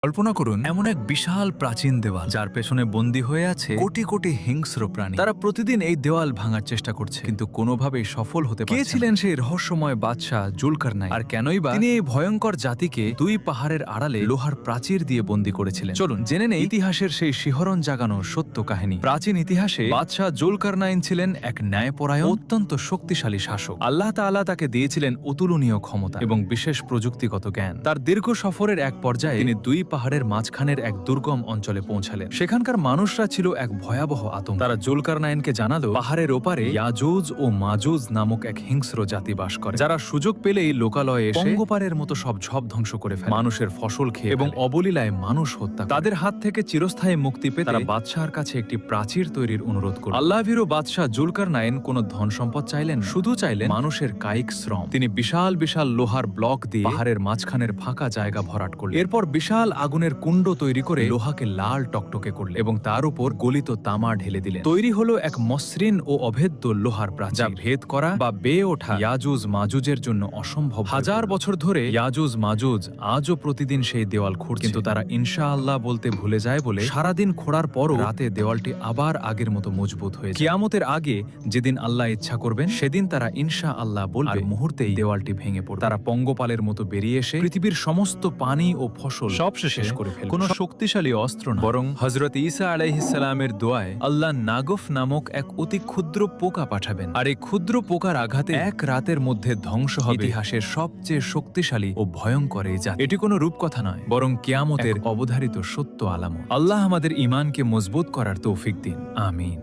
কল্পনা করুন এমন এক বিশাল প্রাচীন দেওয়াল যার পেছনে বন্দী হয়ে আছে কোটি কোটি হিংস্র প্রাণী। তারা প্রতিদিন এই দেওয়াল ভাঙার চেষ্টা করছে, কিন্তু কোনোভাবেই সফল হতে পারছে না। কে ছিলেন সেই রহস্যময় বাদশাহ জুলকারনাইন, আর কেনই বা তিনি এই ভয়ঙ্কর জাতিকে দুই পাহাড়ের আড়ালে লোহার প্রাচীর দিয়ে বন্দী করেছিলেন? চলুন জেনে নেই ইতিহাসের সেই শিহরণ জাগানো সত্য কাহিনী। প্রাচীন ইতিহাসে বাদশাহ জুলকারনাইন ছিলেন এক ন্যায়পরায়ণ, অত্যন্ত শক্তিশালী শাসক। আল্লাহ তাআলা তাকে দিয়েছিলেন অতুলনীয় ক্ষমতা এবং বিশেষ প্রযুক্তিগত জ্ঞান। তার দীর্ঘ সফরের এক পর্যায়ে তিনি দুই পাহাড়ের মাঝখানের এক দুর্গম অঞ্চলে পৌঁছালেন। সেখানকার মানুষরা ছিল এক ভয়াবহ আতঙ্ক। তারা জুলকারনাইনকে জানালো পাহাড়ের ওপারে ইয়াজুজ ও মাজুজ নামক এক হিংস্র জাতি বাস করে, যারা সুযোগ পেলেই লোকালয়ে এসে পঙ্গপালের মতো সব ঝপ ধ্বংস করে ফেলে, মানুষের ফসল খেয়ে এবং অবলীলায় মানুষ হত্যা করে। তাদের হাত থেকে চিরস্থায়ী মুক্তি পেতে তারা বাদশাহর কাছে একটি প্রাচীর তৈরির অনুরোধ করল। আল্লাহভীরু বাদশাহ জুলকারনাইন কোনো ধন সম্পদ চাইলেন, শুধু চাইলেন মানুষের কায়িক শ্রম। তিনি বিশাল বিশাল লোহার ব্লক দিয়ে পাহাড়ের মাঝখানের ফাঁকা জায়গা ভরাট করলেন। এরপর বিশাল আগুনের কুণ্ড তৈরি করে লোহাকে লাল টকটকে করলেন এবং তার উপর গলিত তামা ঢেলে দিলেন। তৈরি হলো এক মসৃণ ও অভেদ্য লোহার প্রাচীর, যা ভেদ করা বা বেয়ে ওঠা ইয়াজুজ মাজুজের জন্য অসম্ভব। হাজার বছর ধরে ইয়াজুজ মাজুজ আজও প্রতিদিন সেই দেওয়াল খুঁড়ছে, কিন্তু তারা ইনশাআল্লাহ বলতে ভুলে যায় বলে সারাদিন খোঁড়ার পরও রাতে দেওয়ালটি আবার আগের মতো মজবুত হয়ে যায়। কিয়ামতের আগে যেদিন আল্লাহ ইচ্ছা করবেন সেদিন তারা ইনশাআল্লাহ বলবে, আর মুহূর্তেই দেওয়ালটি ভেঙে পড়বে। তারা পঙ্গপালের মতো বেরিয়ে এসে পৃথিবীর সমস্ত পানি ও ফসল সব শেষ করে ফেলবে। কোনো শক্তিশালী অস্ত্র না, বরং হযরত ঈসা আলাইহিস সালামের দোয়ায় আল্লাহ নাগফ নামক এক অতি ক্ষুদ্র পোকা পাঠাবেন, আর এই ক্ষুদ্র পোকার আঘাতে এক রাতের মধ্যে ধ্বংস হবে ইতিহাসের সবচেয়ে শক্তিশালী ও ভয়ঙ্কর এই জাতি। এটি কোনো রূপকথা নয়, বরং কিয়ামতের অবধারিত সত্য আলামত। আল্লাহ আমাদের ঈমানকে মজবুত করার তৌফিক দিন, আমিন।